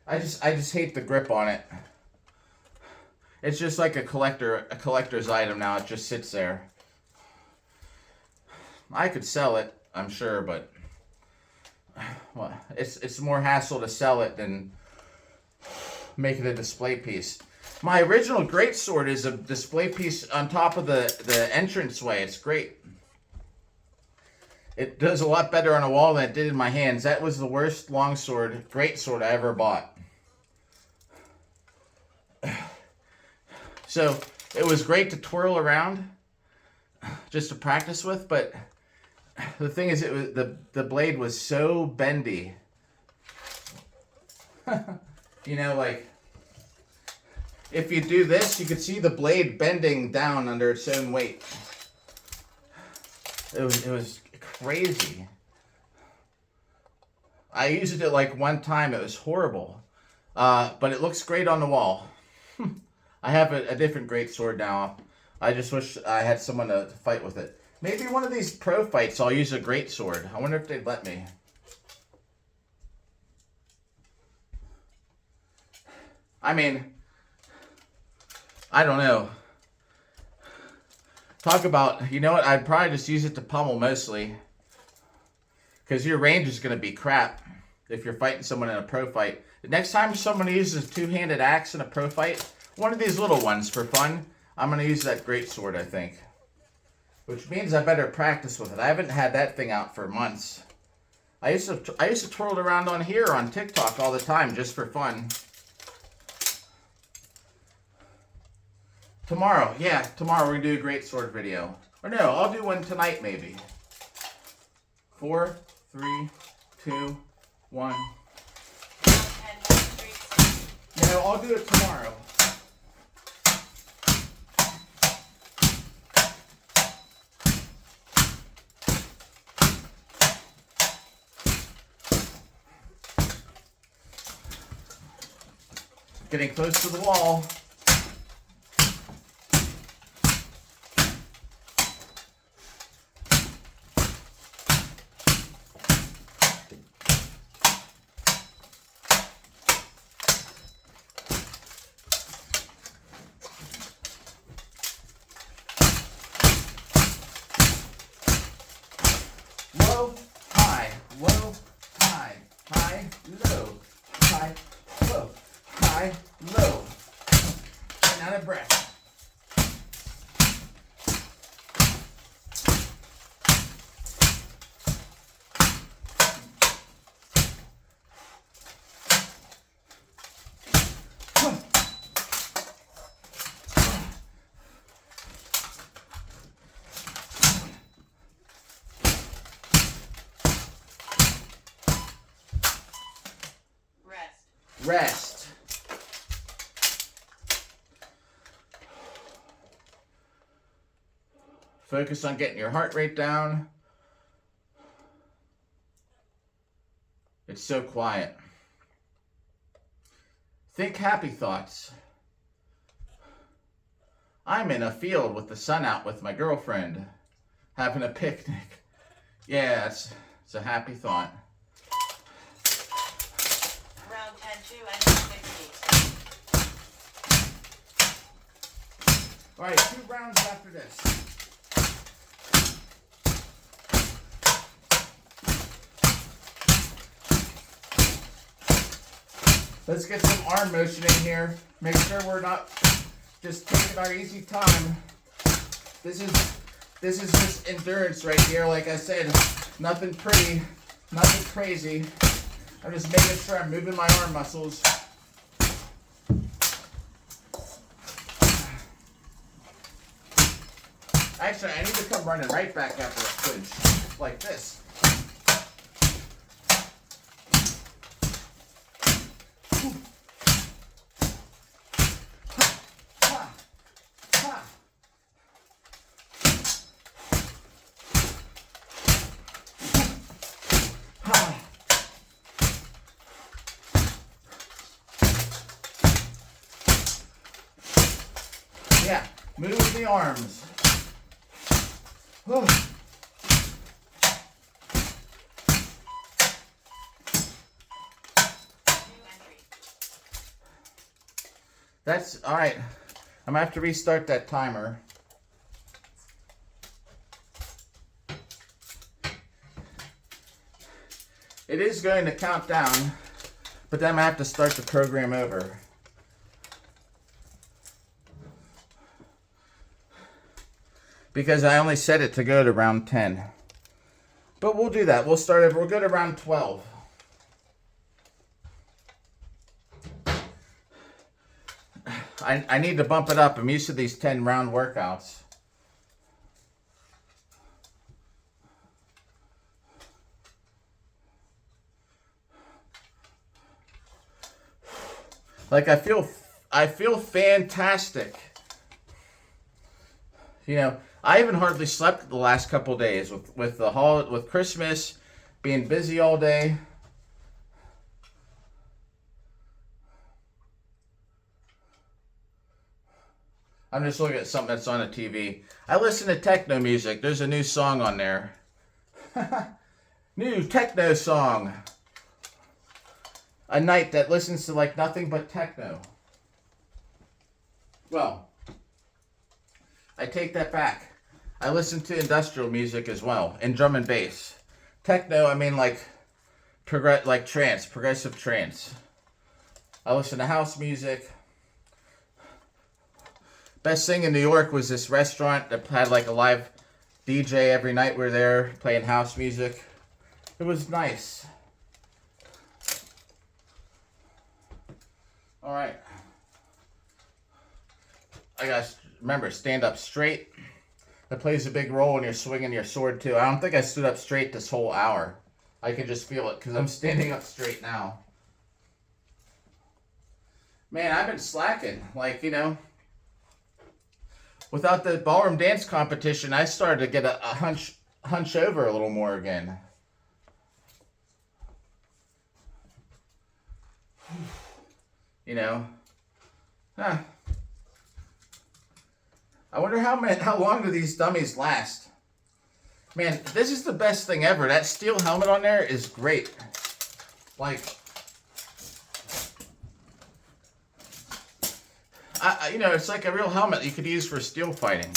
just hate the grip on it. It's just like a collector's item now. It just sits there. I could sell it, I'm sure, but well, it's more hassle to sell it than make it a display piece. My original greatsword is a display piece on top of the entranceway. It's great. It does a lot better on a wall than it did in my hands. That was the worst longsword, greatsword I ever bought. So it was great to twirl around, just to practice with, but the thing is, the blade was so bendy. You know, like, if you do this, you could see the blade bending down under its own weight. It was crazy. I used it like one time. It was horrible. But it looks great on the wall. I have a different greatsword now. I just wish I had someone to fight with it. Maybe one of these pro fights I'll use a greatsword. I wonder if they'd let me. I mean, I don't know. Talk about, you know what, I'd probably just use it to pummel mostly. because your range is going to be crap if you're fighting someone in a pro fight. The next time someone uses a two-handed axe in a pro fight, one of these little ones for fun, I'm going to use that great sword, I think. Which means I better practice with it. I haven't had that thing out for months. I used to twirl it around on here on TikTok all the time just for fun. Tomorrow we're going to do a great sword video. Or no, I'll do one tonight maybe. 4, 3, 2, 1. Round 10, 1 street 60. No, I'll do it tomorrow. Getting close to the wall. Low, high, low, high, high, low, high, low, high, low. And out of breath. Rest. Focus on getting your heart rate down. It's so quiet. Think happy thoughts. I'm in a field with the sun out with my girlfriend, having a picnic. Yeah, it's a happy thought. Round 10, 2 and 60. All right, 2 rounds after this. Let's get some arm motion in here. Make sure we're not just taking our easy time. This is just endurance right here. Like I said, nothing pretty, nothing crazy. I'm just making sure I'm moving my arm muscles. Actually, I need to come running right back after a clinch, like this. Yeah, move the arms. That's all right. I'm gonna have to restart that timer. It is going to count down, but then I'm gonna have to start the program over. Because I only set it to go to round 10. But we'll do that. We'll start over. We'll go to round 12. I need to bump it up. I'm used to these 10 round workouts. Like I feel fantastic. You know, I haven't hardly slept the last couple of days with Christmas, being busy all day. I'm just looking at something that's on the TV. I listen to techno music. There's a new song on there. New techno song. A night that listens to like nothing but techno. Well, I take that back. I listen to industrial music as well, and drum and bass. Techno, I mean like trance, progressive trance. I listen to house music. Best thing in New York was this restaurant that had like a live DJ every night. We were there playing house music. It was nice. All right. I gotta remember, stand up straight. That plays a big role when you're swinging your sword too. I don't think I stood up straight this whole hour. I can just feel it because I'm standing up straight now. Man, I've been slacking. Like, you know, without the ballroom dance competition, I started to get a hunch over a little more again. You know, huh. I wonder how long do these dummies last? Man, this is the best thing ever. That steel helmet on there is great. Like, you know, it's like a real helmet you could use for steel fighting.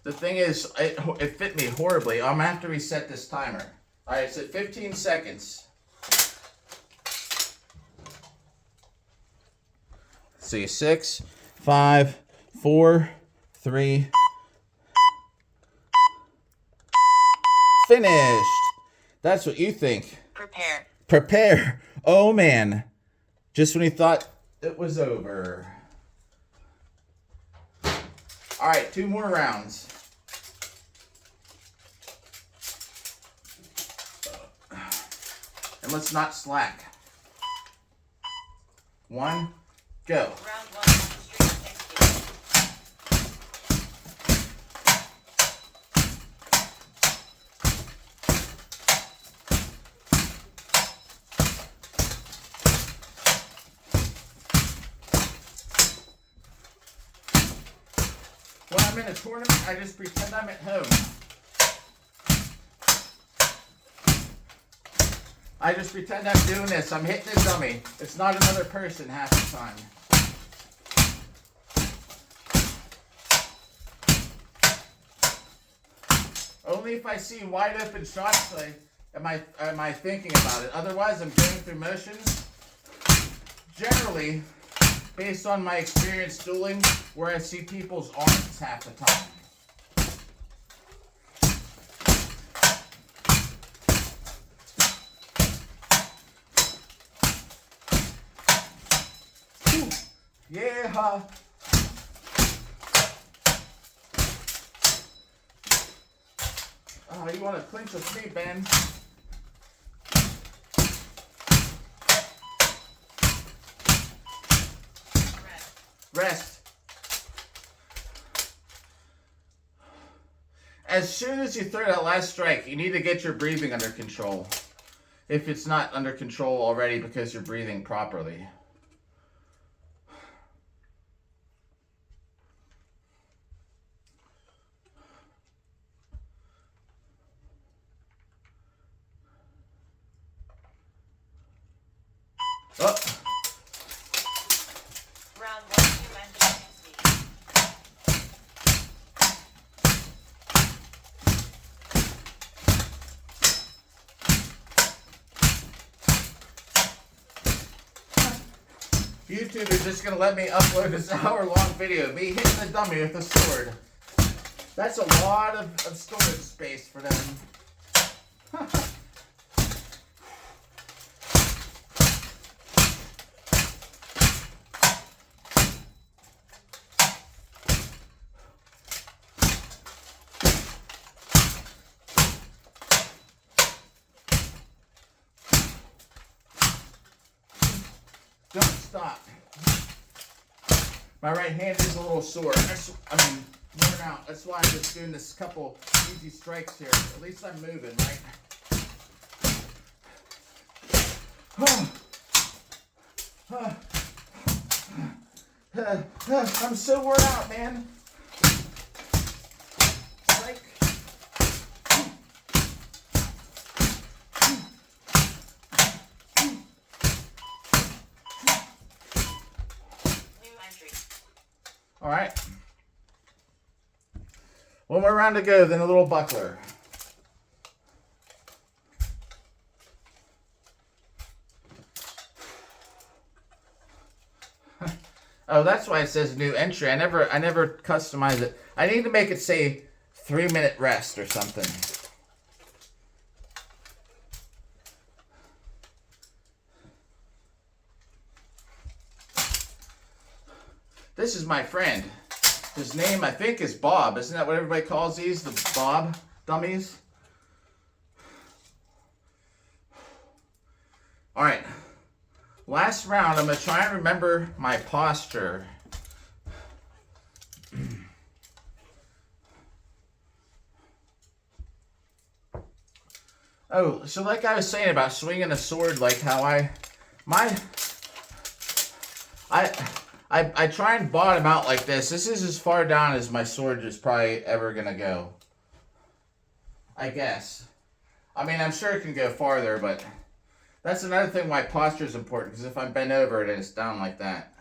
The thing is, it fit me horribly. I'm gonna have to reset this timer. All right, it's at 15 seconds. See, 6, 5, 4, 3. Finished. That's what you think. Prepare. Prepare. Oh man. Just when you thought it was over. All right, 2 more rounds. And let's not slack. 1, go. Round 1 on street 60. When I'm in a tournament, I just pretend I'm at home. I just pretend I'm doing this. I'm hitting a dummy. It's not another person half the time. Only if I see wide open shots am I thinking about it. Otherwise, I'm going through motions. Generally, based on my experience dueling, where I see people's arms half the time. Yeah. Oh, you want to clinch with me, Ben? Rest. As soon as you throw that last strike, you need to get your breathing under control. If it's not under control already because you're breathing properly. Oh. Round 1, you enter 60. YouTube is just going to let me upload this hour-long video. Me hitting the dummy with a sword. That's a lot of storage space for them. Don't stop. My right hand is a little sore. Worn out. That's why I'm just doing this couple easy strikes here. At least I'm moving, right? I'm so worn out, man. Like, New entry. all right. One more round to go, then a little buckler. Oh, that's why it says new entry. I never customize it. I need to make it say 3-minute rest or something. This is my friend. His name, I think, is Bob. Isn't that what everybody calls these? The Bob dummies? All right. Last round, I'm going to try and remember my posture. Oh, so like I was saying about swinging a sword, like how I try and bottom out like this. This is as far down as my sword is probably ever going to go. I guess. I mean, I'm sure it can go farther, but that's another thing why posture is important, because if I'm bent over it and it's down like that.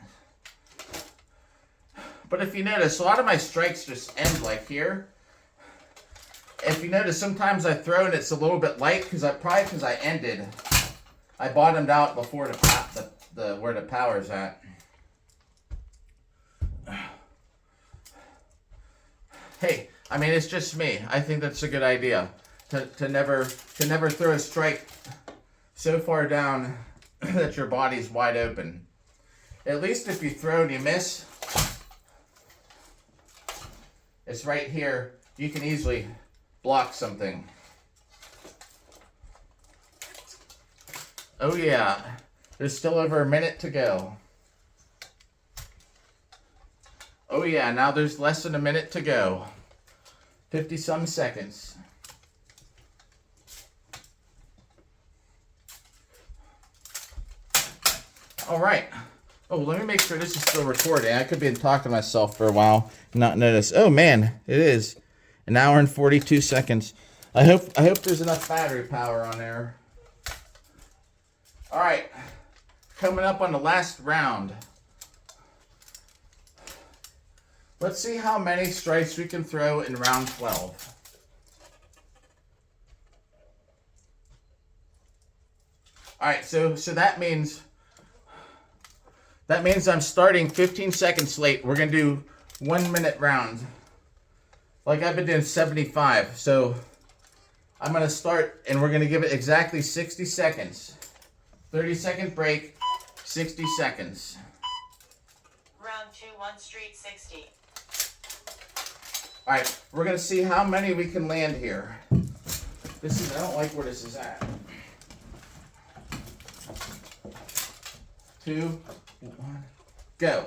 But if you notice, a lot of my strikes just end like here. If you notice, sometimes I throw and it's a little bit light, because I ended. I bottomed out before the where the power's at. Hey, I mean, it's just me. I think that's a good idea to never throw a strike so far down that your body's wide open. At least if you throw and you miss, it's right here. You can easily block something. Oh yeah, there's still over a minute to go. Oh yeah, now there's less than a minute to go. 50-some seconds. All right. Oh, let me make sure this is still recording. I could be talking to myself for a while and not notice. Oh man, it is 1 hour and 42 seconds. I hope there's enough battery power on there. All right, coming up on the last round. Let's see how many strikes we can throw in round 12. All right, so that means I'm starting 15 seconds late. We're gonna do 1 minute round. Like I've been doing 75. So I'm gonna start and we're gonna give it exactly 60 seconds. 30-second break, 60 seconds. Round 2, 1 street 60. All right, we're gonna see how many we can land here. I don't like where this is at. 2, 1, go.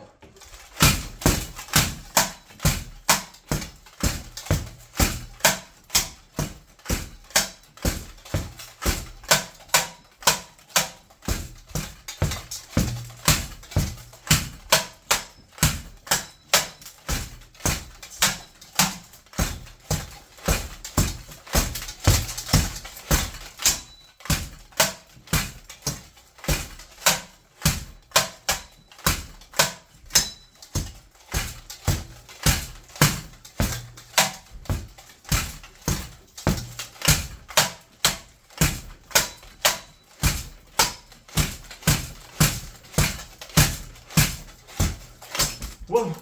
Whoa.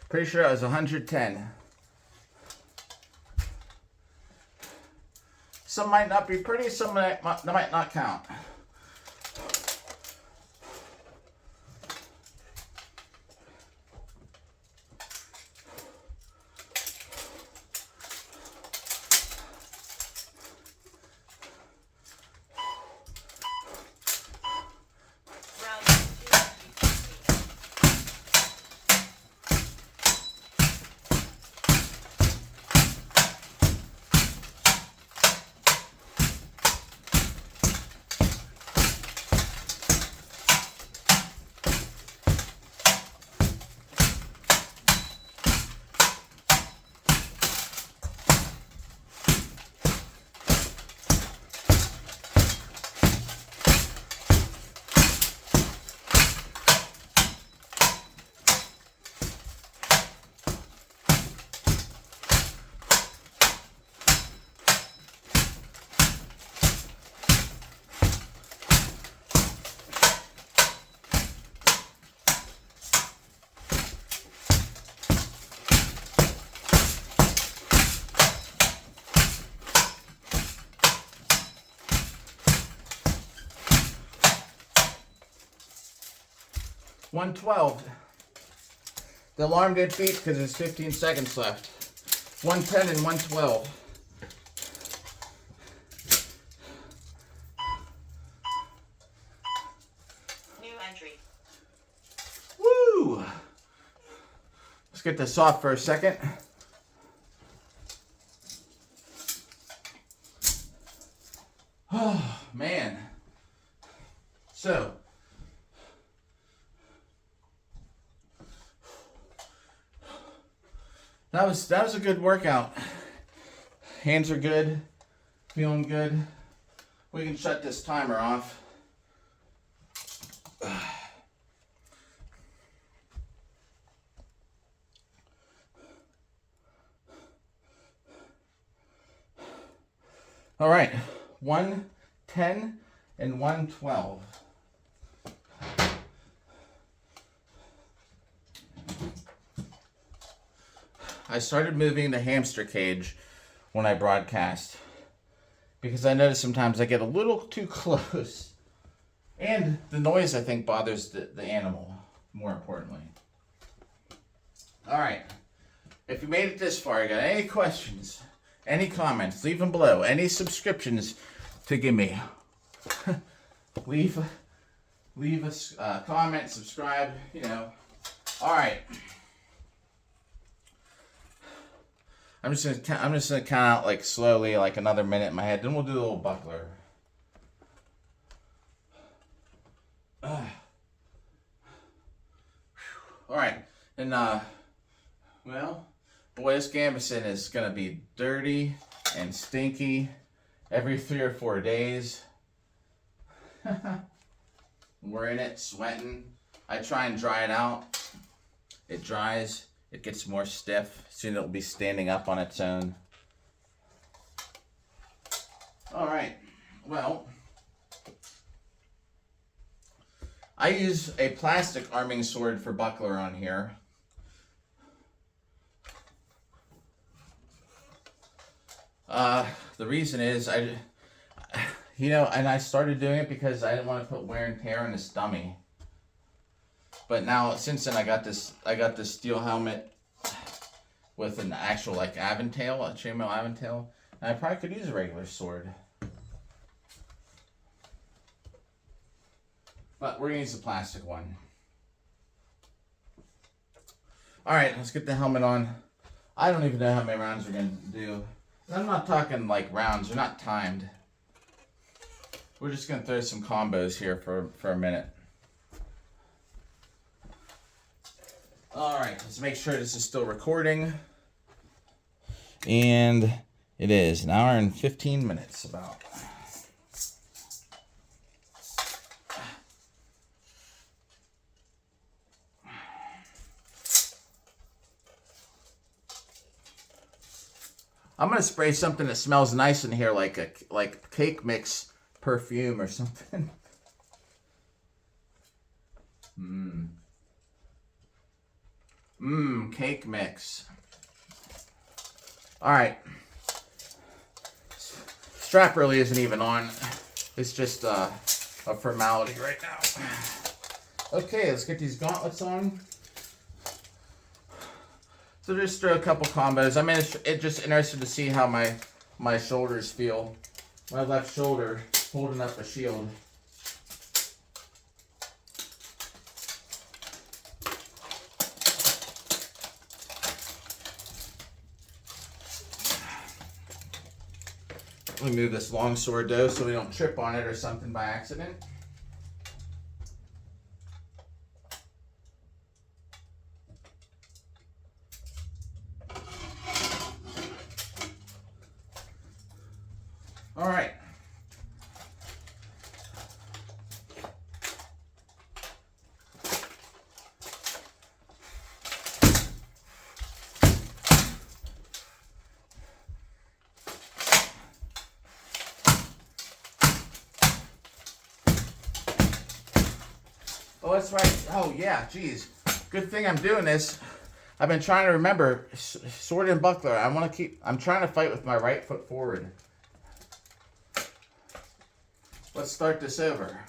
Pretty sure I was 110. Some might not be pretty, some might not count. Round 2, street 60. 112. The alarm did beep because there's 15 seconds left. 110 and 112. New entry. Woo! Let's get this off for a second. Oh, man. So, that was a good workout. Hands are good, feeling good. We can shut this timer off. All right, 110 and 112. I started moving the hamster cage when I broadcast because I notice sometimes I get a little too close. And the noise, I think, bothers the animal, more importantly. All right. If you made it this far, you got any questions, any comments, leave them below. Any subscriptions to give me. leave a comment, subscribe, you know. All right. I'm just gonna count out like slowly, like another minute in my head. Then we'll do a little buckler. All right, and well, boy, this gambeson is gonna be dirty and stinky every 3 or 4 days. We're in it, sweating. I try and dry it out. It dries. It gets more stiff. Soon it'll be standing up on its own. All right. Well, I use a plastic arming sword for buckler on here. The reason is and I started doing it because I didn't want to put wear and tear on his dummy. But now, since then, I got this steel helmet with an actual like aventail, a chainmail aventail. And I probably could use a regular sword. But we're gonna use the plastic one. All right, let's get the helmet on. I don't even know how many rounds we're gonna do. And I'm not talking like rounds; they're not timed. We're just gonna throw some combos here for a minute. All right, let's make sure this is still recording. And it is an hour and 15 minutes about. I'm gonna spray something that smells nice in here, like cake mix perfume or something. Cake mix. All right. Strap really isn't even on. It's just a formality right now. Okay, let's get these gauntlets on. So just throw a couple combos. I'm just interested to see how my shoulders feel. My left shoulder holding up a shield. Let me move this longsword though so we don't trip on it or something by accident. All right. Oh, that's right. Oh, yeah, geez. Good thing I'm doing this. I've been trying to remember sword and buckler. I'm trying to fight with my right foot forward. Let's start this over.